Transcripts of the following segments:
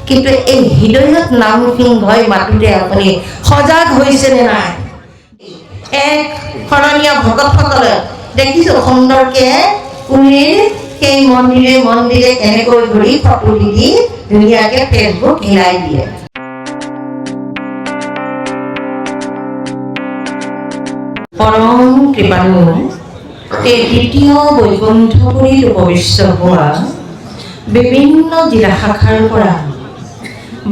কিন্তু এই হৃদয়ত নাম সিংহই মাতোতে আপুনি সজাগ হৈছেনে নাই? এক শৰণীয়া ভকতসকলে দেখিছোঁ সুন্দৰকে পুৰীৰ সেই মন্দিৰে কেনেকৈ ঘূৰি ফটো দি ধুনীয়াকে ফেচবুক হিলাই দিয়ে। পৰম কৃপালু এই দ্বিতীয় বৈকুণ্ঠপুৰীত উপবিষ্ট হোৱা বিভিন্ন জিলা শাখাৰ পৰা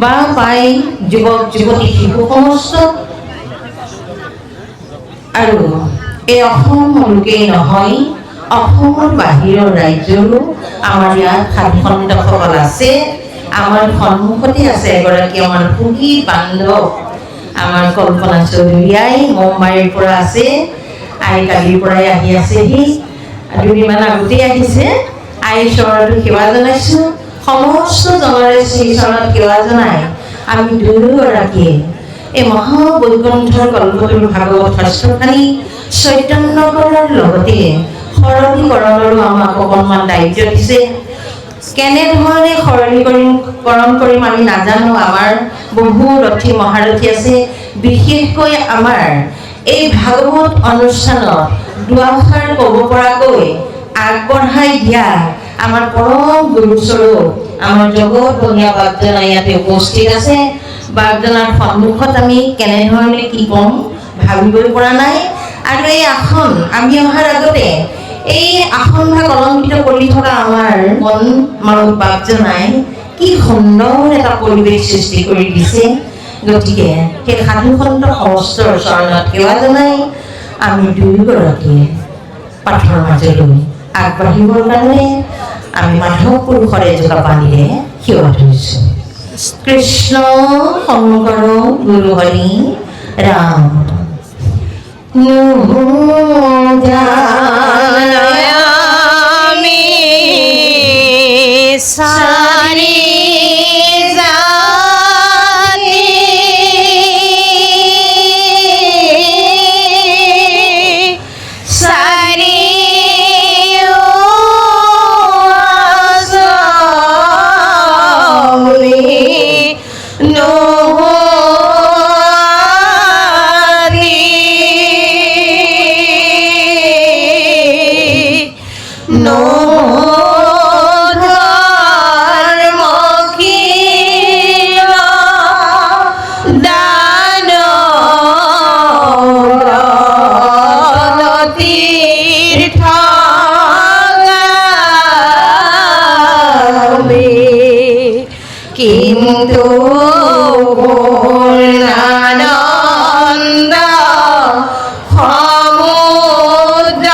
বা পাই যুৱক যুৱতী শিশু সমস্ত আৰু এই অসম লোকেই নহয় অসমৰ বাহিৰৰ ৰাজ্যৰো আমাৰ ইয়াত সাধু সন্তসকল আছে। আমাৰ সন্মুখতে আছে এগৰাকী আমাৰ সুখী বান্ধৱ আমাৰ কল্পনা চৌধুৰীয়াই মুম্বাইৰ পৰা আছে। আই কালিৰ পৰাই আহি আছেহি, দুদিনমান আগতেই আহিছে। আই চৰণতো সেৱা জনাইছোঁ, সমস্ত জনৰে শ্ৰী চৰণত সেৱা জনাই আমি দুয়োগৰাকীয়ে এই মহাবৈকুণ্ঠৰ কল্পতৰু ভাগৱত হস্তখানি চৈতন্যকৰণৰ লগতে সৰলীকৰণৰো আমাক অকণমান দায়িত্ব দিছে। কেনেধৰণে সৰলীকৰণ কৰিম আমি নাজানো। আমাৰ বহু ৰথী মহাৰথী আছে, বিশেষকৈ আমাৰ এই ভাগৱত অনুষ্ঠানত দুআষাৰ ক'ব পৰাকৈ আগবঢ়াই দিয়া আমাৰ পৰম গুৰুস্বৰূপ আমাৰ জগত বঙিয়া বাগজনা ইয়াতে উপস্থিত আছে। বাগজনাৰ সন্মুখত আমি কেনেধৰণে কি ক'ম ভাবিবই পৰা নাই। আৰু এই আসন আমি অহাৰ আগতে এই আসনভাগ অলংকৃত কৰি থকা আমাৰ মন মানৱ বাগজনাই কি সুন্দৰ এটা পৰিৱেশ সৃষ্টি কৰি দিছে। গতিকে সেই সাধু সন্ত সমস্তৰ চৰণত সেৱা জনাই আমি দুয়োগৰাকীয়ে পাঠৰ মাজলৈ আগবাঢ়িবৰ কাৰণে আমি মাধৱ পুৰুষৰ এজোপা পানীৰে সেৱা ধৰিছোঁ। কৃষ্ণ শংকৰ গুৰু হৰি ৰাম सारी কিন্তু পূর্ণানন্দ সমুদ্র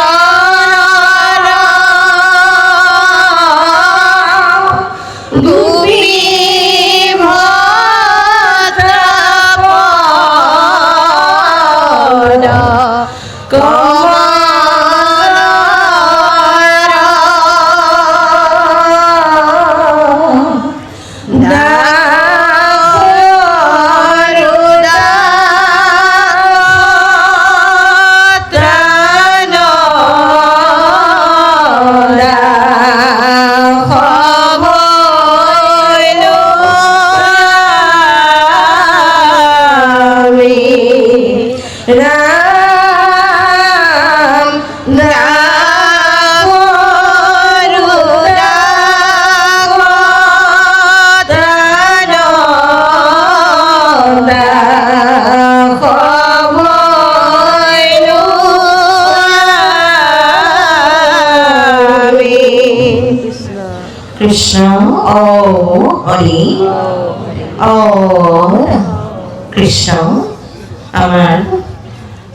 গোপী ভদ্রপদ কৃষ্ণ ও হরি ও কৃষ্ণ আমার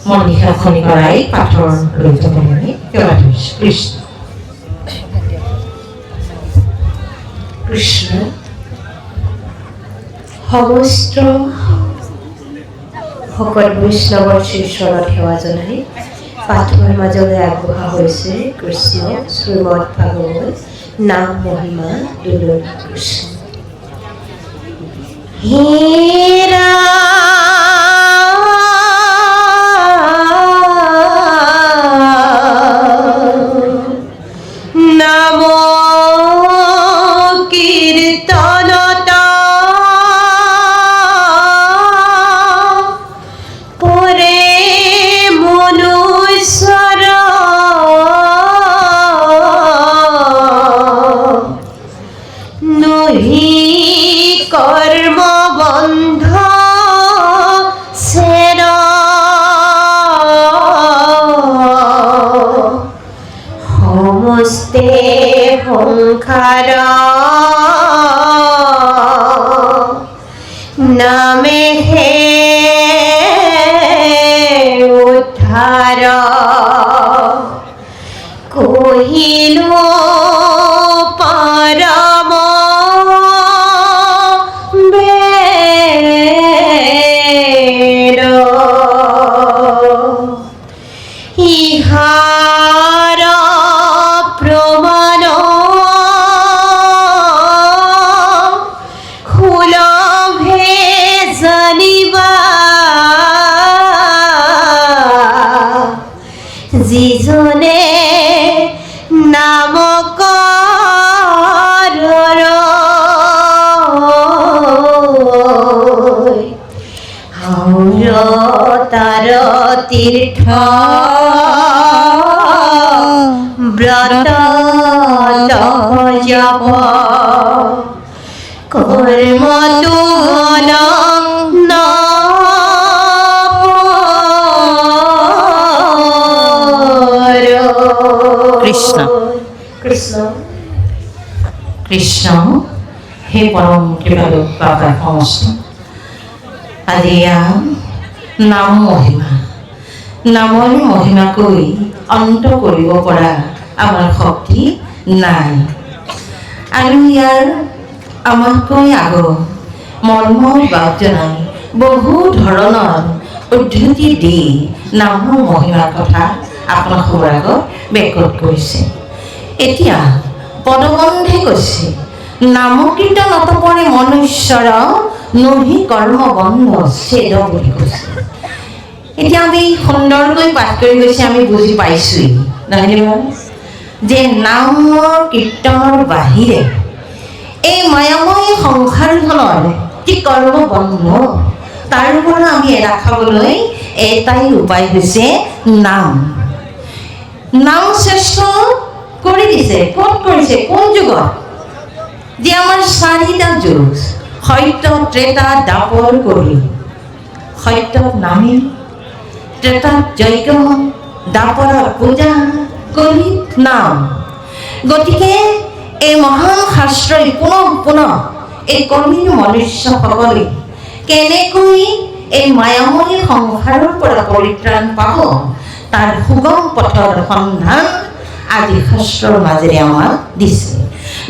মন্দিরা খনি করাই পাথর রইতে পারি কৃষ্ণ কৃষ্ণ সমস্ত সকল বৈষ্ণৱৰ শ্ৰীচৰণত সেৱা জনাই পাঠৰ মাজলৈ আগবঢ়া হৈছে কৃষ্ণ শ্ৰীমদ ভাগৱত নাম মহিমা দুলন কৃষ্ণ। হীরা নাম কীর্তনতা কর্ম বন্ধ সের সমস্তে সংসার নামে হে উদ্ধার কহিলো পরম বেদ ইহার প্রমাণ খুলভে জানিবা যিজনে নামক তার তীর্থ ব্রত জপ কর্ম তুল কৃষ্ণ কৃষ্ণ কৃষ্ণ হে পৰম কৃপালু বাবা সমস্ত আজি নাম মহিমা নামৰ মহিমাকৈ অন্ত কৰিব পৰা আমাৰ শক্তি নাই আৰু ইয়াৰ আমাতকৈ আগৰ মৰ্মৰ বাক জনাই বহু ধৰণৰ উদ্ধতি দি নামৰ মহিমাৰ কথা আপোনালোকৰ আগত ব্যক্ত কৰিছে এতিয়া পদবন্ধে কৈছে নাম কীৰ্তন অতপৰে মনুষ্যৰ নহি কৰ্ম বন্ধ ছেদ বুলি কৈছে এতিয়া আমি সুন্দৰকৈ পাঠ কৰি গৈছে আমি বুজি পাইছোঁই নহয়নে বাৰু যে নামৰ কীৰ্তনৰ বাহিৰে এই মায়াময় সংসাৰখনৰ কি কৰ্ম বন্ধ তাৰ পৰা আমি এৰা খাবলৈ এটাই উপায় হৈছে নাম নাম শ্ৰেষ্ঠ কৰি দিছে ক'ত কৰিছে কোন যুগত যে আমাৰ চাৰিটা যুগ সত্য ত্ৰেতা দ্বাপৰ কৰি সত্যত নামি ত্ৰেতাত যজ্ঞ দ্বাপৰত পূজা কলিত নাম গতিকে এই মহান শাস্ত্ৰই পুনঃ এই কলিৰ মনুষ্যসকলে কেনেকৈ এই মায়াময় সংসাৰৰ পৰা পৰিত্ৰাণ পাব তাৰ সুগম পথৰ সন্ধান আজি শাস্ত্ৰৰ মাজেৰে আমাক দিছে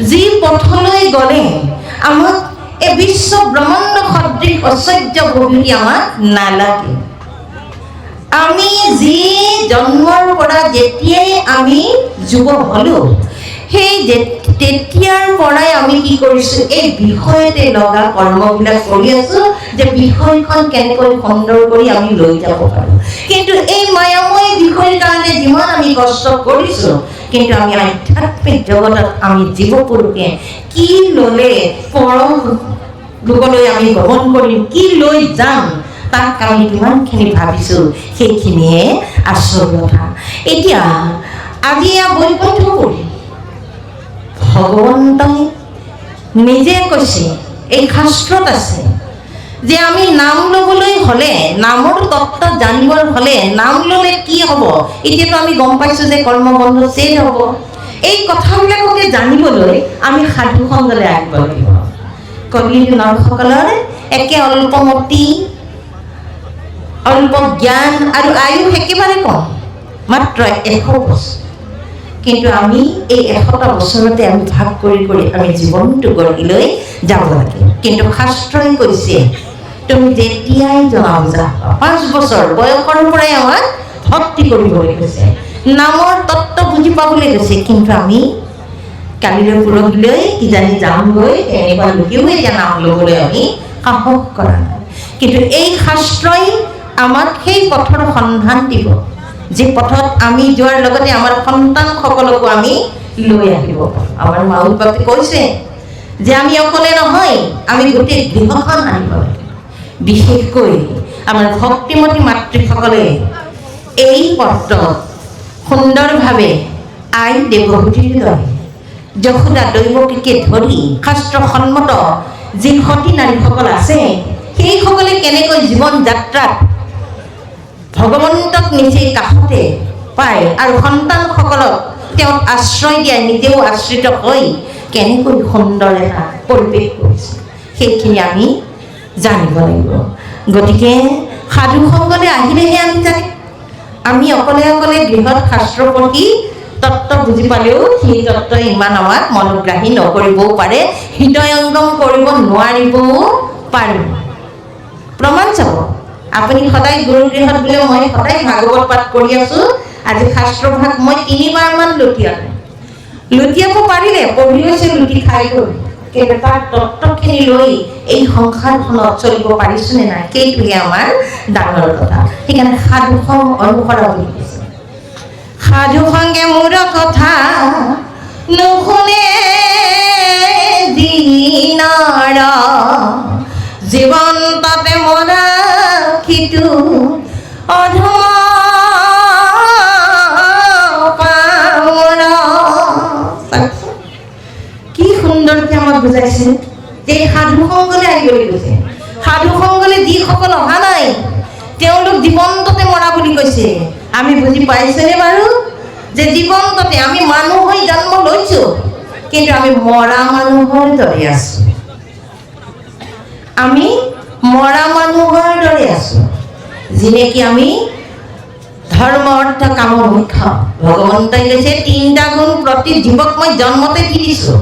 যি পথলৈ গ'লে আমাক এই বিশ্ব ব্ৰহ্মাণ্ড সদৃশ ঐশ্বৰ্য ভূমি আমাক নালাগে আমি যি জন্মৰ পৰা যেতিয়াই আমি যুৱ হ'লোঁ সেই তেতিয়াৰ পৰাই আমি কি কৰিছোঁ এই বিষয়তে লগা কৰ্মবিলাক কৰি আছোঁ যে বিষয়খন কেনেকৈ সুন্দৰ কৰি আমি লৈ যাব পাৰোঁ কিন্তু এই মায়াময় বিষয়ৰ কাৰণে যিমান আমি কষ্ট কৰিছোঁ কিন্তু আমি আধ্যাত্মিক জগতত আমি জীৱপুৰুষে কি ল'লে পৰম লোকলৈ আমি গ্ৰহণ কৰিম কি লৈ যাম তাক আমি কিমানখিনি ভাবিছোঁ সেইখিনিয়ে আচল কথা এতিয়া আজি বৈকুণ্ঠ কৰি ভগৱন্তই নিজে কৈছে এই শাস্ত্ৰত আছে যে আমি নাম ল'বলৈ হ'লে নামৰ তত্ত্ব জানিবৰ হ'লে নাম ল'লে কি হ'ব এতিয়াতো আমি গম পাইছোঁ যে কৰ্মবন্ধ ছেদ হ'ব এই কথাবিলাককে জানিবলৈ আমি সাধু সংগলৈ আহিব লাগিব কলিৰ নৰসকলৰ একে অল্পমতি অল্প জ্ঞান আৰু আয়ুস একেবাৰে কম মাত্ৰ 100 বছৰ কিন্তু আমি এই 100টা বছৰতে আমি ভাগ কৰি আমি জীৱনটো গঢ়ি লৈ যাব লাগে কিন্তু শাস্ত্ৰই কৈছে তুমি যেতিয়াই জনাব যা 5 বছৰ বয়সৰ পৰাই আমাক ভক্তি কৰিবলৈ কৈছে নামৰ তত্ত্ব বুজি পাবলৈ কৈছে কিন্তু আমি কালিলৈ পৰহিলৈ কিজানি যামগৈ এনেকুৱা লোকেও এতিয়া নাম ল'বলৈ আমি সাহস কৰা নাই কিন্তু এই শাস্ত্ৰই আমাক সেই পথৰ সন্ধান দিব যে পথত আমি যোৱাৰ লগতে আমাৰ সন্তানসকলকো আমি লৈ আহিব পাৰোঁ আমাৰ মা বাপে কৈছে যে আমি অকলে নহয় আমি গোটেই গৃহখন আনিব লাগে বিশেষকৈ আমাৰ ভক্তিমতী মাতৃসকলে এই পথত সুন্দৰভাৱে আই দেৱভূতিৰ দৰে যশোদা দৈৱকীকে ধৰি শাস্ত্ৰসন্মত যি সতী নাৰীসকল আছে সেইসকলে কেনেকৈ জীৱন যাত্ৰাত ভগৱন্তক নিজেই কাষতে পায় আৰু সন্তানসকলক তেওঁক আশ্ৰয় দিয়াই নিজেও আশ্ৰিত হৈ কেনেকৈ সুন্দৰ এটা পৰিৱেশ কৰিছে সেইখিনি আমি জানিব লাগিব। গতিকে সাধু সংগলৈ আহিলেহে আমি জানিম। আমি অকলে অকলে বৃহৎ শাস্ত্ৰ পঢ়ি তত্ত্ব বুজি পালেও সেই তত্ত্বই ইমান আমাক মনোগ্ৰাহী নকৰিবও পাৰে, হৃদয়ংগম কৰিব নোৱাৰিবও পাৰে। প্ৰমাণ চাব, আপুনি সদায় গুৰু গৃহত বোলে মই সদায় ভাগৱত পাঠ কৰি আছো, আজি শাস্ত্ৰভাগ মই 3 বাৰমান লুটিয়াব পাৰিলে পঢ়ি হৈছে লুটি খাই গ'ল, কিন্তু তাৰ তত্ত্বখিনি লৈ এই সংসাৰখনত চলিব পাৰিছোনে নাই সেইটোহে আমাৰ ডাঙৰ কথা। সেইকাৰণে সাধু সং অনুসৰা বুলি কৈছে। সাধু সংগে মোৰ কথা নুশুনে দিনৰ জীৱন্ততে মৰা সিটো অধম কি সুন্দৰকে আমাক বুজাইছে যে সাধু সংগলৈ আহিবলৈ কৈছে। সাধু সংগলৈ যিসকল অহা নাই তেওঁলোক জীৱন্ততে মৰা বুলি কৈছে। আমি বুজি পাইছেনে বাৰু যে জীৱন্ততে আমি মানুহ হৈ জন্ম লৈছো, কিন্তু আমি মৰা মানুহৰ দৰে আছো। আমি মৰা মানুহৰ দৰে আছো, যেনেকি আমি ধৰ্ম অৰ্থ কামৰ মুখ্য। ভগৱন্তই কৈছে 3টা গুণ প্ৰতি জীৱক মই জন্মতে দি দিছো,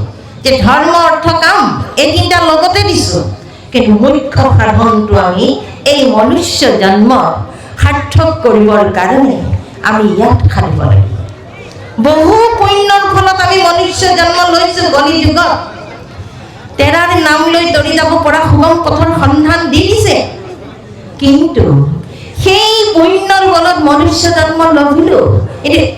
যে ধৰ্ম অৰ্থ কাম এই 3টা লগতে দিছো, কিন্তু মুখ্য সাধনটো আমি এই মনুষ্য জন্ম সাৰ্থক কৰিবৰ কাৰণে আমি ইয়াত খাটিব লাগিব। বহু পুণ্যৰ ফলত আমি মনুষ্য জন্ম লৈছো। কলি যুগত তেৰাৰ নাম লৈ তৰি যাব পৰা সুগম পথৰ সন্ধান দি দিছে, কিন্তু সেই পুণ্যৰ বলত মনুষ্য জন্ম লভিলো।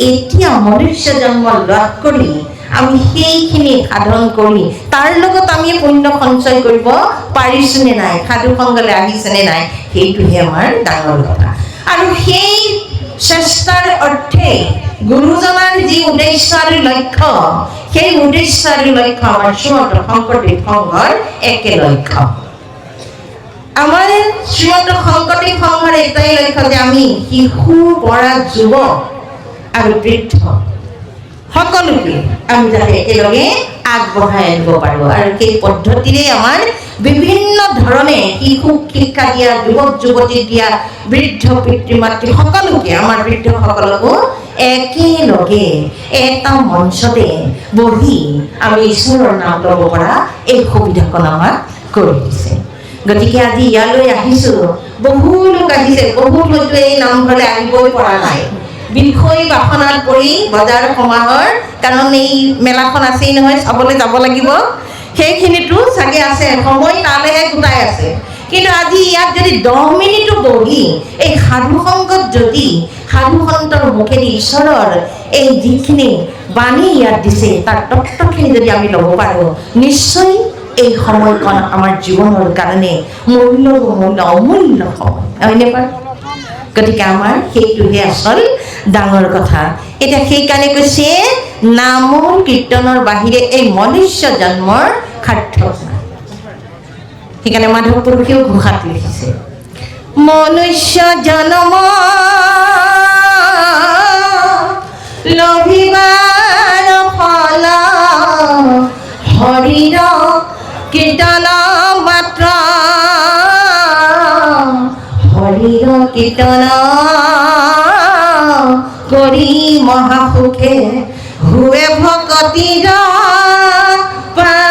এতিয়া মনুষ্য জন্ম লাভ কৰি আমি সেইখিনি সাধন কৰি তাৰ লগত আমি পুণ্য সঞ্চয় কৰিব পাৰিছোনে নাই, সাধু সংগলৈ আহিছেনে নাই, সেইটোহে আমাৰ ডাঙৰ কথা। আৰু সেই চেষ্টাৰ অৰ্থে গুৰুজনাৰ যি উদ্দেশ্য আৰু লক্ষ্য, সেই উদ্দেশ্য আৰু লক্ষ্য আমাৰ শ্ৰীমন্ত শংকৰদেৱ সংঘৰ একে লক্ষ্য। আমাৰ শ্ৰীমন্ত শংকৰদেৱ সংঘৰ এটাই লক্ষ্য যে আমি শিশু বঢ়া যুৱক আৰু বৃদ্ধ সকলোকে আমি যাতে একেলগে আগবঢ়াই আনিব পাৰোঁ। আৰু সেই পদ্ধতিৰে আমাৰ বিভিন্ন ধৰণে শিশুক শিক্ষা দিয়া, যুৱক যুৱতীক দিয়া, বৃদ্ধ পিতৃ মাতৃ সকলোকে, আমাৰ বৃদ্ধসকলকো একেলগে এটা মঞ্চতে বহি আমি ঈশ্বৰৰ নাম ল'ব পৰা এই সুবিধাকণ আমাক কৰি দিছে। গতিকে আজি ইয়ালৈ আহিছো, বহু লোক আহিছে, বহুত হয়তো এই নামঘৰলৈ আহিবই পৰা নাই, বিষয় বাসনাত পৰি বজাৰ সমাহৰ, কাৰণ এই মেলাখন আছেই নহয়, চাবলৈ যাব লাগিব, সেইখিনিতো চাগে আছে, সময় তালৈহে গোটাই আছে। কিন্তু আজি ইয়াত যদি 10 মিনিটো বহি এই সাধু সংগত যদি সাধু সন্তৰ মুখেদি ঈশ্বৰৰ এই যিখিনি বাণী ইয়াত দিছে তাৰ তত্ত্বখিনি যদি আমি ল'ব পাৰোঁ, নিশ্চয় এই সময়কণ আমাৰ জীৱনৰ কাৰণে অমূল্য সময়, হয়নে বাৰু? গতিকে আমাৰ সেইটোহে আচল ডাঙৰ কথা। এতিয়া সেইকাৰণে কৈছে নামৰ কীৰ্তনৰ বাহিৰে এই মনুষ্য জন্মৰ সাৰ্থক নাই। সেইকাৰণে মাধৱ পুৰুষেও ঘোষাত লিখিছে, মনুষ্য জন্ম লভিবাৰ ফল হৰিৰ কীৰ্তন মাত্ৰ, হৰিৰ কীৰ্তন কৰি মহাসুখে হুৱে ভকতিৰ পাত্ৰ।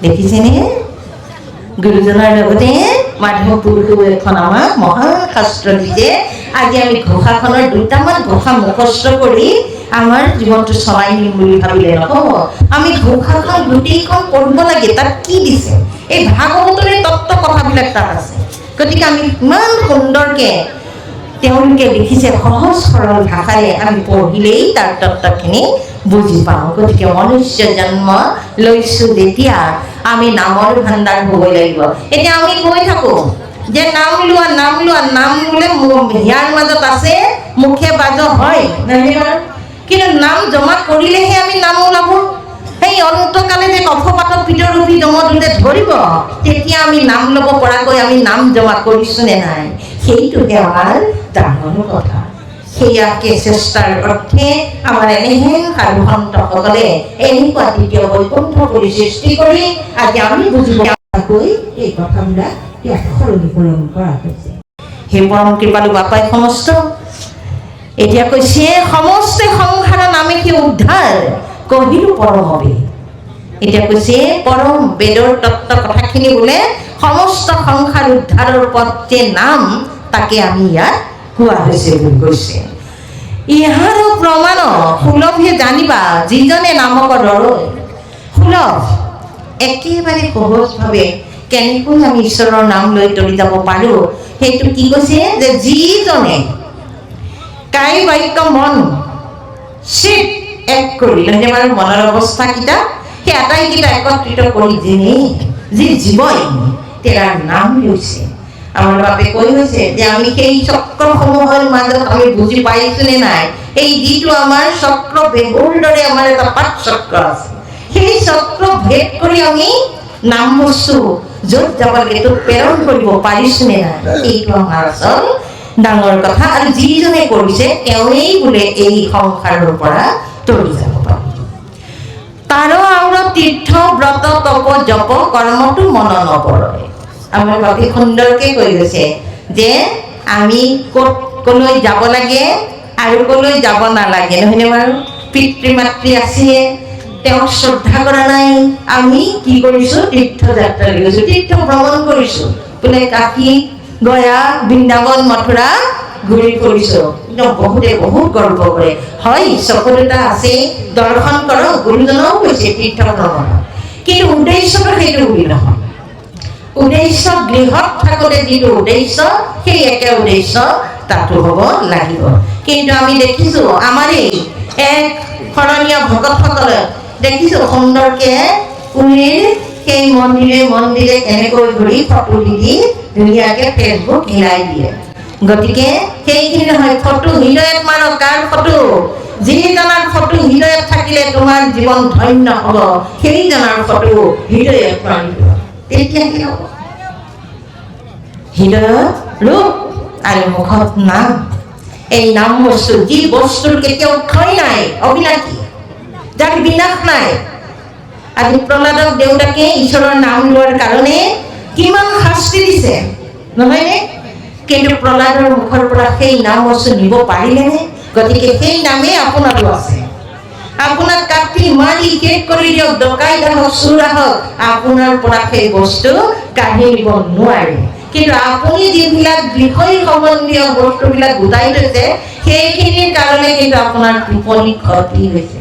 দেখিছেনে? গুৰুজনাৰ লগতে মাধৱ পুৰুষেও এখন আমাক মহাশাস্ত্ৰ দিছে। আজি আমি ঘোষাখনৰ 2টামান ঘোষা মুখস্থ কৰি আমাৰ জীৱনটো চলাই নিম বুলি ভাবিলে নহ'ব। আমি ঘোষাখন গোটেইখন পঢ়িব লাগে, তাত কি দিছে, এই ভাগৱতৰে তত্ত্ব কথাবিলাক তাত আছে। গতিকে আমি ইমান সুন্দৰকৈ তেওঁলোকে লিখিছে, সহজ সৰল ভাষাৰে আমি পঢ়িলেই তাৰ তত্ত্বখিনি বুজি পাওঁ। গতিকে মনুষ্য জন্ম লৈছো যেতিয়া আমি নামৰ ভাণ্ডাৰ হ'বই লাগিব। এতিয়া আমি কৈ থাকোঁ যে নাম লোৱা, নাম লোৱা, নাম বোলে ইয়াৰ মাজত আছে মুখে বাজ হয়, কিন্তু নাম জমা কৰিলেহে আমি নাম ওলাব। সেই অন্তকালে যে কফপাতত পিতৰ ৰূপী দমদূতে ধৰিব, তেতিয়া আমি নাম ল'ব পৰাকৈ আমি নাম জমা কৰিছোঁ নে নাই, সেইটোহে আমাৰ ডাঙৰ কথা। সেয়াকে চেষ্টাৰ অৰ্থে আমাৰ এনেহেন সাধু সন্তসকলে এনেকুৱা দ্বিতীয় বৈকুণ্ঠ কৰি সৃষ্টি কৰি আজি আমি বুজিব পৰাকৈ এই কথাবিলাক ইয়াত সৰলীকৰণ কৰা হৈছে। সেই পৰম কৃপালু বাপাই সমস্ত এতিয়া কৈছে সমস্ত সংসাৰ নামে সি উদ্ধাৰ কহিলো পৰমবে। এতিয়া কৈছে পৰম বেদৰ তত্ত্ব কথাখিনি বোলে সমস্ত সংসাৰ উদ্ধাৰৰ পথ যে নাম, তাকে আমি ইয়াত কোৱা হৈছে বুলি কৈছে। ইহাৰো প্ৰমাণ সুলভে জানিবা যিজনে নামক ৰয়। সুলভ একেবাৰে সহজভাৱে কেনেকৈ আমি ঈশ্বৰৰ নাম লৈ তৰি যাব পাৰোঁ, সেইটো কি কৈছে যে যিজনে কায় বাক্য মন চিত এক কৰি লয়, বাৰু মনৰ অৱস্থাকেইটা সেই আটাইকেইটা একত্ৰিত কৰি যেনে যি জীৱই তেৰাৰ নাম লৈছে। আমাৰ বাপে কৈ হৈছে যে আমি সেই চক্ৰসমূহৰ মাজত আমি বুজি পাইছোঁ নে নাই, এই যিটো আমাৰ চক্ৰ বেহুৰ দৰে আমাৰ এটা পাঠ চক্ৰ আছে, সেই চক্ৰ ভেদ কৰি আমি নাম বস্তু য'ত যাব লাগে ত'ত প্ৰেৰণ কৰিব পাৰিছোঁ নে নাই, এইটো আমাৰ আচল ডাঙৰ কথা। আৰু যিজনে কৰিছে তেওঁৱেই বোলে এই সংসাৰৰ পৰা তৰি যাব পাৰে। তাৰ আৰু তীৰ্থ ব্ৰত তপ জপ কৰ্মটো মন নপৰে। আমাৰ বাপে সুন্দৰকে কৈ গৈছে যে আমি ক'ত ক'লৈ যাব লাগে আৰু ক'লৈ যাব নালাগে, নহয়নে বাৰু? পিতৃ মাতৃ আছে, তেওঁক শ্ৰদ্ধা কৰা নাই, আমি কি কৰিছোঁ তীৰ্থযাত্ৰা গৈছোঁ, তীৰ্থ ভ্ৰমণ কৰিছোঁ, বোলে কাশী গয়া বৃন্দাবন মথুৰা ঘূৰি ফুৰিছোঁ। বহুতে বহুত গৰ্ব কৰে, হয় চকু দুটা আছে দৰ্শন কৰক, গুৰুজনেও কৈছে তীৰ্থ ভ্ৰমণ, কিন্তু উদ্দেশ্যটো সেইটো বুলি নহয়। উদ্দেশ্য গৃহত থাকোঁতে যিটো উদ্দেশ্য সেই একে উদ্দেশ্য তাতো হ'ব লাগিব। কিন্তু আমি দেখিছোঁ আমাৰ এই এক শৰণীয় ভকতসকলে দেখিছোঁ সুন্দৰকে পুৰীৰ সেই মন্দিৰে মন্দিৰে কেনেকৈ ঘূৰি ফটো দি ধুনীয়াকে ফেচবুক হিলাই দিয়ে। গতিকে সেইখিনি নহয়, ফটো হৃদয়ত মাৰক। কাৰ ফটো? যিজনাৰ ফটো হৃদয়ত থাকিলে তোমাৰ জীৱন ধন্য হ'ব, সেইজনাৰ ফটো হৃদয়ত মাৰিব, তেতিয়া কি হ'ব? হৃদয়ত ৰূপ আৰু মুখত নাম। এই নাম বস্তু, যি বস্তুৰ কেতিয়াও ক্ষয় নাই, অবিনাশী, যাৰ বিনাশ নাই। আজি প্ৰহ্লাদক দেউতাকে ঈশ্বৰৰ নাম লোৱাৰ কাৰণে কিমান শাস্তি দিছে, নহয়নে? কিন্তু প্ৰহ্লাদৰ মুখৰ পৰা সেই নাম বস্তু নিব পাৰিলেনে? গতিকে সেই নামেই আপোনাৰো আছে। আপোনাক কাটি মাৰি শেষ কৰি দিয়ক, ডকাইত আহক, চোৰ আহক, আপোনাৰ পৰা সেই বস্তু কাঢ়ি নিব নোৱাৰে। কিন্তু আপুনি যিবিলাক বিষয় সম্বন্ধীয় বস্তুবিলাক গোটাই লৈছে, সেইখিনিৰ কাৰণে কিন্তু আপোনাৰ টোপনি ক্ষতি হৈছে।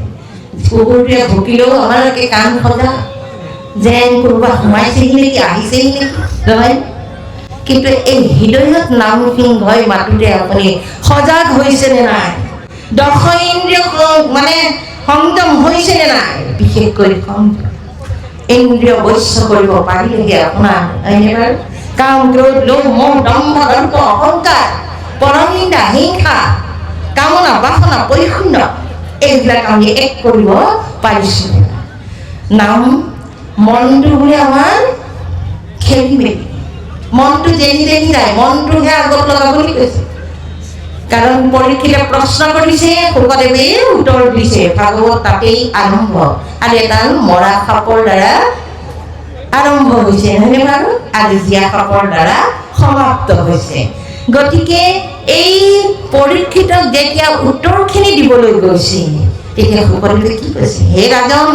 কুকুৰটোৱে ভুকিলেও আমাৰ কাণ সজা যেন কোনোবা সোমাইছেহি নেকি, আহিছেহি নেকি, নহয়? কিন্তু এই হৃদয়ত নাম সিংহই মাতোতে আপুনি সজাগ হৈছে নে নাই? দশ ইন্দ্ৰিয় মানে সংযম হৈছে নে নাই? বিশেষকৈ সংযম ইন্দ্ৰিয় বশ্য কৰিব পাৰিলেহে আপোনাৰ কাম, ক্ৰোধ, লোভ, মোহ, দম্ভ, দৰ্প, অহংকাৰ, পৰনিন্দা, হিংসা, কামনা, বাসনা, বৈষণ্য, এইবিলাক আমি এক কৰিব পাৰিছোঁ। নাম মনটো বোলে আমাৰ খেলি মেলি, মনটো যেনি যেনি যায়, মনটোহে আগত লগা বুলি কৈছে। কাৰণ পৰীক্ষিতে প্ৰশ্ন কৰিছে, শুকদেৱে উত্তৰ দিছে, ভাগৱত তাতেই আৰম্ভ, আৰু এডাল মৰা সাপৰ দ্বাৰা আৰম্ভ হৈছে, নহয়নে বাৰু? আৰু জীয়া সাপৰ দ্বাৰা সমাপ্ত হৈছে। গতিকে এই পৰীক্ষিতক যেতিয়া উত্তৰখিনি দিবলৈ গৈছে, তেতিয়া শুকদেৱে কি কৈছে? হে ৰাজন,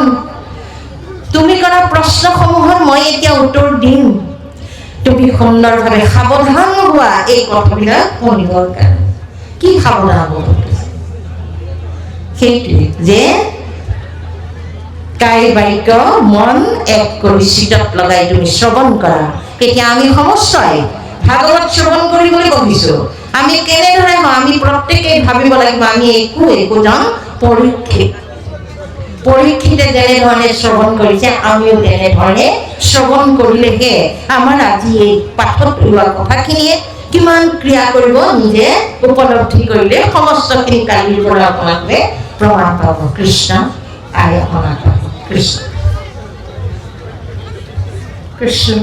তুমি কৰা প্ৰশ্নসমূহৰ মই এতিয়া উত্তৰ দিম, তুমি সুন্দৰভাৱে সাৱধান হোৱা এই কথাবিলাক শুনিবৰ কাৰণে। কি সাৱধান হ'ব? সেইটোৱে যে কায় বাক্য মন এক কৰি চিতত লগাই তুমি শ্ৰৱণ কৰা। এতিয়া আমি সমস্যাই ভাগৱত শ্ৰৱণ কৰিবলৈ বহিছোঁ, আমি কেনেদৰে হওঁ? আমি প্ৰত্যেকেই ভাবিব লাগিব, আমি একোজন পৰীক্ষিতে যেনেধৰণে শ্ৰৱণ কৰিছে, আমিও তেনেধৰণে শ্ৰৱণ কৰিলেহে আমাৰ আজি এই পাঠত ওলোৱা কথাখিনিয়ে কিমান ক্ৰিয়া কৰিব নিজে উপলব্ধি কৰিলে সমস্তখিনি কালিৰ পৰা আপোনালোকে প্ৰমাণ পাব। কৃষ্ণ আই আপোনাৰ পাব। কৃষ্ণ কৃষ্ণ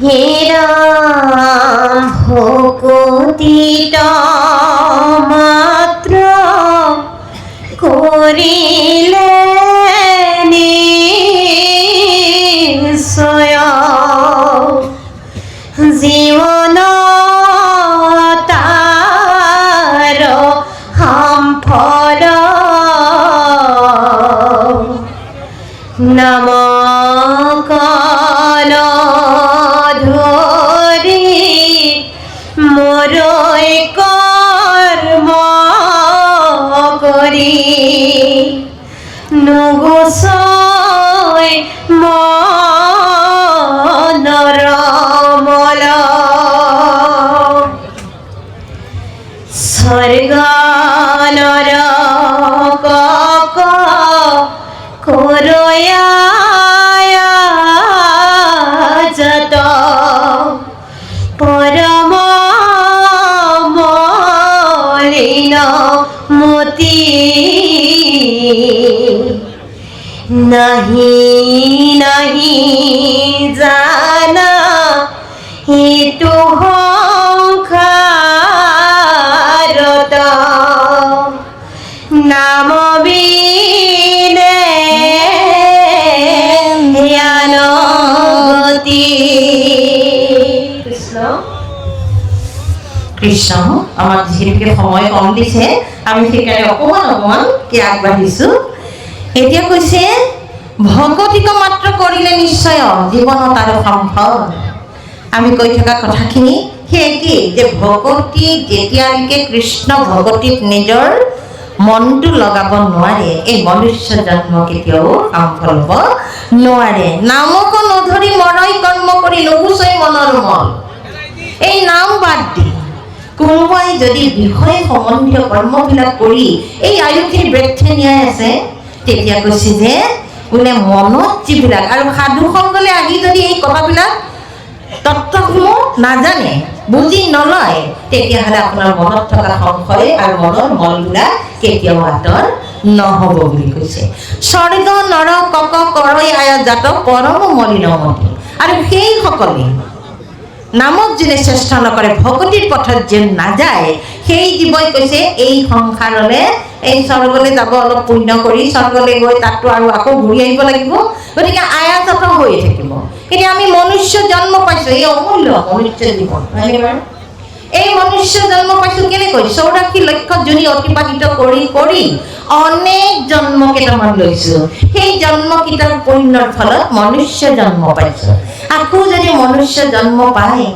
হে ৰাম ভকতিত মাত্ৰ কৰিলে নিশ্চয় জীৱন তাৰ সম্ফল নামকন ধৰি মৰৈ কৰ্ম কৰি নুগুচৈ মনৰ মল স্বৰ্গ নৰক কৰয়া যত পৰম মলিন মতি নাহি নাহি জানা হেতু সংসাৰত নাম বিনে জ্ঞান গতি। কৃষ্ণ কৃষ্ণ আমাক যিহেতুকে সময় কম দিছে, আমি সেইকাৰণে অকণমান কি আগবাঢ়িছোঁ। এতিয়া কৈছে ভকতিক মাত্ৰ কৰিলে নিশ্চয় জীৱনত আৰু সম্ভৱ। আমি কৈ থকা কথাখিনি সেই কি যে ভকতি যেতিয়ালৈকে কৃষ্ণ ভকতিত নিজৰ মনটো লগাব নোৱাৰে, এই মনুষ্য জন্ম কেতিয়াও সফল হ'ব নোৱাৰে। নামক নধৰি মৰৈ কৰ্ম কৰি নুগুচৈ মনৰ মল। এই নাম বাদ দি কোনোবাই যদি বিষয় সম্বন্ধীয় কৰ্মবিলাক কৰি এই আয়ুখিনি বৃদ্ধি নিয়াই আছে, তেতিয়া কৈছে যে বোলে মনত যিবিলাক আৰু সাধু সংগলৈ আহি যদি এই কথাবিলাক তত্ত্বসমূহ নাজানে, বুজি নলয়, তেতিয়াহ'লে আপোনাৰ মনত থকা সংশয় আৰু মনৰ মলবিলাক কেতিয়াও আঁতৰ নহ'ব বুলি কৈছে। স্বৰ্গ নৰ কক কৰৈ আয়জাত পৰম মলিনমতি। আৰু সেইসকলে নামক যোনে চেষ্টা নকৰে, ভকতিৰ পথত যেন নাযায়, সেই জীৱই কৈছে এই সংসাৰলৈ, এই স্বৰ্গলৈ যাব অলপ পুণ্য কৰি স্বৰ্গলৈ গৈ তাততো আৰু আকৌ ঘূৰি আহিব লাগিব, গতিকে আয়াজাত হৈ থাকিব। এতিয়া আমি মনুষ্য জন্ম পাইছোঁ, এই অমূল্য মনুষ্য জীৱন, হয়নে বাৰু? এই মনুষ্য জন্ম পাইছোঁ কেনেকৈ? 84 লক্ষ জুনি অতিবাহিত কৰি কৰি অনেক জন্ম কেইটামান লৈছোঁ। সেই জন্মকেইটাৰ পুণ্যৰ ফলত মনুষ্য জন্ম পাইছোঁ। আকৌ যদি মনুষ্য জন্ম পায়,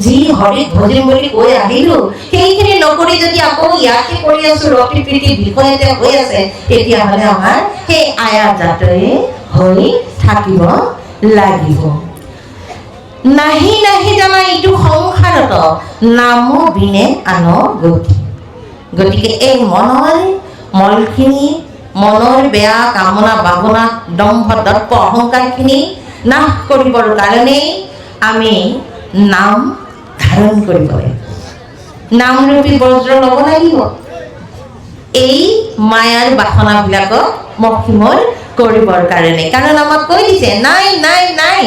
যি হৰিক ভজিম বুলি কৈ আহিলোঁ, সেইখিনি নকৰি যদি আকৌ ইয়াকে কৰি আছোঁ, ৰতি প্ৰীতি বিষয়তে হৈ আছে, তেতিয়াহ'লে আমাৰ সেই আয়াজাতৰে হৈ থাকিব লাগিব। নাহি নাহি জানা এইটো সংসাৰত নাম বিনে আন গতি। গতিকে এই মনৰ মলখিনি, মনৰ বেয়া কামনা বাসনা দম্ভ দৰ্প অহংকাৰখিনি নাশ কৰিবৰ কাৰণেই আমি নাম ধাৰণ কৰিব লাগিব। নামৰূপী বজ্ৰ ল'ব লাগিব। এই মায়াৰ বাসনাবিলাকক মক্ষিমৰ কৰিবৰ কাৰণে, কাৰণ আমাক কৈ দিছে নাই নাই নাই,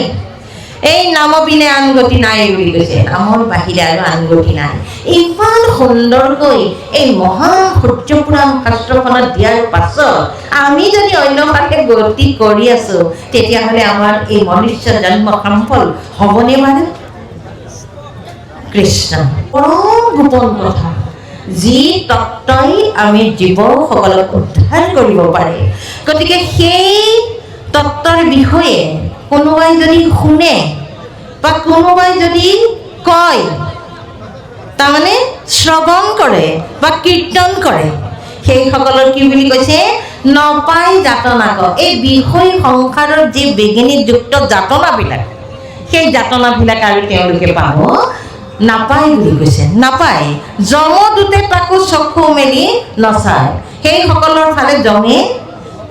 এই নাম বিনে আন গতি নাই বুলি কৈছে। নামৰ বাহিৰে আৰু আন গতি নাই। ইমান সুন্দৰকৈ এই মহা সূৰ্য পুৰাণ শাস্ত্ৰখনত দিয়াৰ পাছত আমি যদি অন্য ফালে গতি কৰি আছো, তেতিয়াহ'লে আমাৰ এই মনুষ্য জন্ম সফল হ'বনে বাৰু? কৃষ্ণ পৰম গোপন কথা, যি তত্ত্বই আমি জীৱসকলক উদ্ধাৰ কৰিব পাৰে। গতিকে সেই তত্ত্বৰ বিষয়ে কোনোবাই যদি শুনে বা কোনোবাই যদি কয়, তাৰমানে শ্ৰৱণ কৰে বা কীৰ্তন কৰে, সেইসকলৰ কি বুলি কৈছে? নপাই যাতনাক। এই বিষয় সংসাৰৰ যি বেগেনীযুক্ত যাতনাবিলাক, সেই যাতনাবিলাক আৰু তেওঁলোকে পাব নাপায় বুলি কৈছে। নাপায়, যমদূতে তাকো চকু মেলি নচায়। সেইসকলৰ ফালে যমে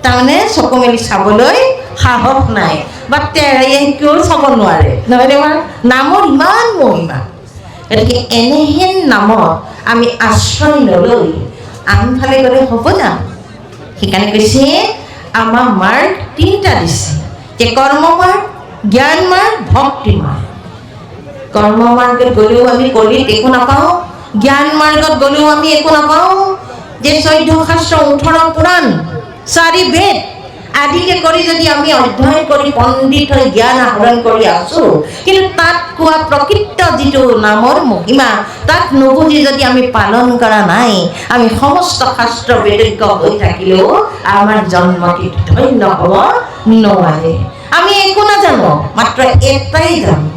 তাৰমানে চকু মেলি চাবলৈ সাহস নাই বা তেৰাইকেও চাব নোৱাৰে, নহয়নে বাৰু? নামৰ ইমান মহিমা। গতিকে এনেহেন নামত আমি আশ্ৰয় নলৈ আনফালে গ'লে হ'ব জানো? সেইকাৰণে কৈছে আমাৰ মাৰ্গ তিনিটা দিছে যে কৰ্ম মাৰ্গ, জ্ঞান মাৰ্গ, ভক্তি মাৰ্গ। কৰ্ম মাৰ্গত গ'লেও আমি কলিত একো নাপাওঁ, জ্ঞান মাৰ্গত গ'লেও আমি একো নাপাওঁ। যে 14 শাস্ত্ৰ 18 পুৰাণ 4 বেদ আদিকে কৰি যদি আমি অধ্যয়ন কৰি পণ্ডিত হৈ জ্ঞান আহৰণ কৰি আছোঁ, কিন্তু তাত কোৱা প্ৰকৃত যিটো নামৰ মহিমা তাক নুবুজি যদি আমি পালন কৰা নাই, আমি সমস্ত শাস্ত্ৰ বেদজ্ঞ হৈ থাকিলেও আমাৰ জন্মটি ধন্য হ'ব নোৱাৰে। আমি একো নাজানো, মাত্ৰ এটাই জানো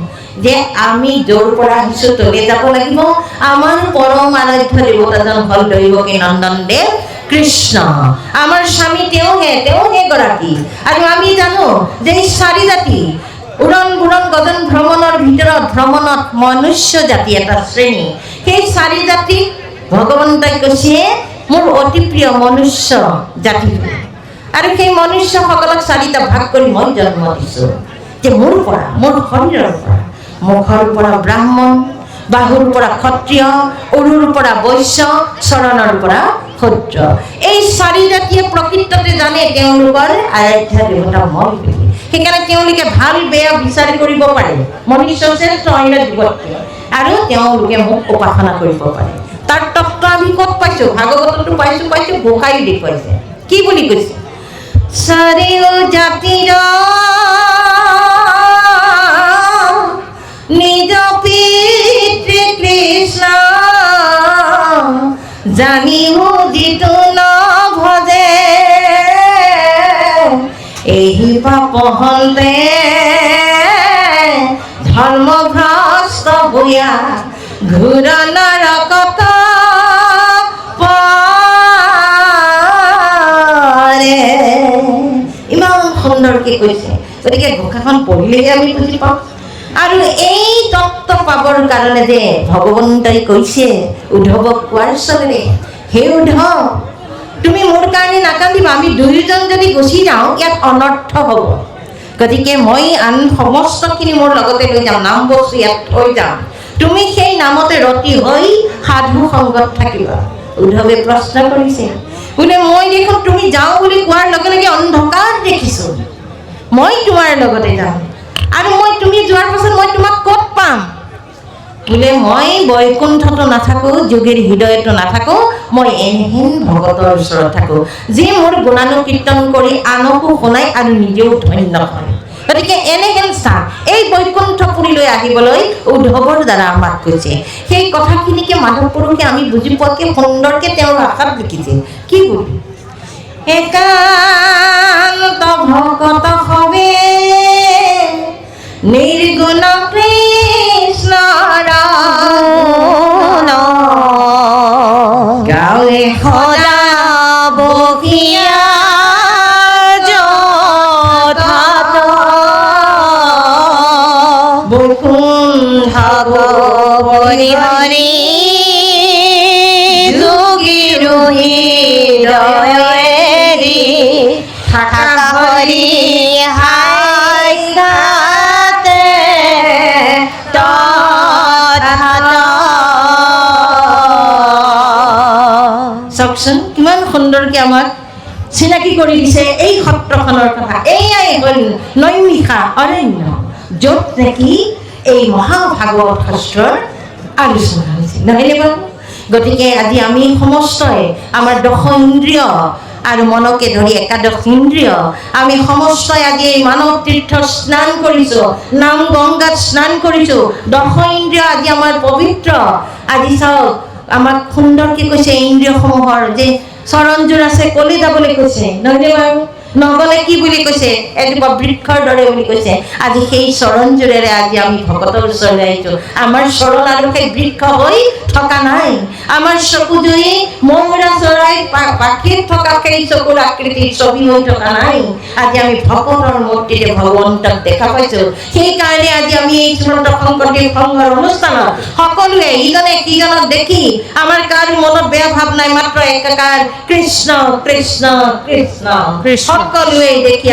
যে আমি য'ৰ পৰা আহিছোঁ তলে যাব লাগিব। আমাৰ পৰম আৰাধ্য দেৱতাজন হ'ল দৈৱকী নন্দন দেৱ কৃষ্ণ। আমাৰ স্বামী তেওঁহে গৰাকী। আৰু আমি জানো যে এই 4 জাতি উৰণ বুৰণ গজন ভ্ৰমণৰ ভিতৰত ভ্ৰমণত মনুষ্য জাতি এটা শ্ৰেণী। সেই 4 জাতি ভগৱন্তই কৈছে মোৰ অতি প্ৰিয় মনুষ্য জাতি। আৰু সেই মনুষ্যসকলক 4টা ভাগ কৰি মই জন্ম দিছোঁ। যে মোৰ পৰা, মোৰ শৰীৰৰ পৰা, মুখৰ পৰা ব্ৰাহ্মণ, বাহুৰ পৰা ক্ষত্ৰিয়, উৰুৰ পৰা বৈশ্য, চৰণৰ পৰা শূদ্ৰ। এই 4 জাতিয়ে প্ৰকৃততে জানে তেওঁলোকৰ আৰাধ্য দেৱতা মই বুলি। সেইকাৰণে তেওঁলোকে ভাল বেয়া বিচাৰ কৰিব পাৰে মনুষ্য শ্ৰেষ্ঠ অন্য জীৱতকৈ, আৰু তেওঁলোকে মোক উপাসনা কৰিব পাৰে। তাৰ তত্ত্ব আমি ক'ত পাইছোঁ? ভাগৱততো পাইছোঁ, গোসাঁইও দেখুৱাইছে। কি বুলি কৈছে? চাৰিও জাতিৰ নিজ পিতৃ কৃষ্ণ, জানিও যিটো ন ভজে, এই পাপ হলে ধৰ্মভ্ৰষ্ট ভূঞা ঘূৰ নৰকত পৰে। ইমান সুন্দৰকে কৈছে। গতিকে ঘোষাখন পঢ়িলেহে আমি বুজি পাওঁ। আৰু এই তত্ত্ব পাবৰ কাৰণে যে ভগৱন্তই কৈছে উদ্ধৱক কোৱাৰ চলেৰে, হে উদ্ধৱ তুমি মোৰ কাৰণে নাকান্দিবা, আমি দুয়োজন যদি গুচি যাওঁ ইয়াত অনৰ্থ হ'ব। গতিকে মই আন সমস্তখিনি মোৰ লগতে লৈ যাম, নাম বস্তু ইয়াত থৈ যাম, তুমি সেই নামতে ৰতি হৈ সাধু সংগত থাকিবা। উদ্ধৱে প্ৰশ্ন কৰিছে, বোলে মই দেখোন তুমি যাওঁ বুলি কোৱাৰ লগে লগে অন্ধকাৰ দেখিছোঁ, মই তোমাৰ লগতে যাম। আৰু মই তুমি যোৱাৰ পাছত মই তোমাক ক'ত পাম? বোলে মই বৈকুণ্ঠতো নাথাকোঁ, যোগীৰ হৃদয়তো নাথাকোঁ, মই এনেহেন ভগতৰ ওচৰত থাকোঁ যি মোৰ গুণানুকীৰ্তন কৰি আনকো শুনাই আৰু নিজেও ধন্য হয়। গতিকে এনেহেন স্থান এই বৈকুণ্ঠপুৰীলৈ আহিবলৈ উদ্ধৱৰ দ্বাৰা আমাক কৈছে। সেই কথাখিনিকে মাধৱ পুৰুষে আমি বুজি পোৱাকে সুন্দৰকে তেওঁৰ ভাষাত লিখিছে। কি বুলি? একান্ত ভকত হবে নিৰ্গুণ কৃষ্ণ গাঁৱে সদা বহিয়া যথাত বৈকুণ্ঠ হৰি যোগীৰ হৃদয়েৰি থাকা হৰি চাওকচোন কিমান সুন্দৰকে আমাক চিনাকি কৰি দিছে এই সত্ৰখনৰ কথা। এয়াই হ'ল নৈমিষা অৰণ্য, য'ত নেকি এই মহাভাগৱত শাস্ত্ৰৰ আলোচনা হৈছে, নহয়নে বাৰু? গতিকে আজি আমি সমস্তই আমাৰ 10 ইন্দ্ৰিয় আৰু মনকে ধৰি 11 ইন্দ্ৰিয় আমি সমস্তই আজি এই মানৱ তীৰ্থ স্নান কৰিছোঁ, নাম গংগাত স্নান কৰিছোঁ। 10 ইন্দ্ৰিয় আজি আমাৰ পবিত্ৰ। আজি চাওক আমাক সুন্দৰকে কৈছে ইন্দ্ৰিয়সমূহৰ যে চৰণযোৰ আছে কলি যাবলৈ কৈছে, নহয়নে বাৰু? নগলে কি বুলি কৈছে? এজোপা বৃক্ষৰ দৰে বুলি কৈছে। আজি সেই চৰণযোৰেৰে আজি আমি ভকতৰ ওচৰলৈ আহিছোঁ। আমাৰ চৰণ আৰু সেই বৃক্ষ হৈ থকা নাই। আমাৰ চকুজুৰি মৌৰা চৰাই পাখিত থকা সেই চকুৰ আকৃতিৰ ছবি হৈ থকা নাই। আজি আমি ভকতৰ মূৰ্তিৰে ভগৱন্তক দেখা পাইছোঁ। সেইকাৰণে আজি আমি এই শ্ৰীমন্ত শংকৰদেৱ সংঘৰ অনুষ্ঠানত সকলোৱে ইজনে সিজনক দেখি আমাৰ কাৰো মনত বেয়া ভাৱ নাই, মাত্ৰ একাকাৰ কৃষ্ণ কৃষ্ণ কৃষ্ণ কৃষ্ণ। সকলোৱে দেখি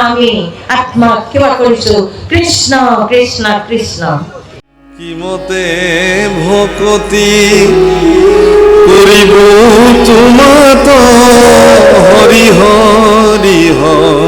আমি আত্মাক সেৱা কৰিছোঁ, কৃষ্ণ কৃষ্ণ কৃষ্ণ। কিমতে ভকতি কৰিব তোমাত হৰি হৰি হৰি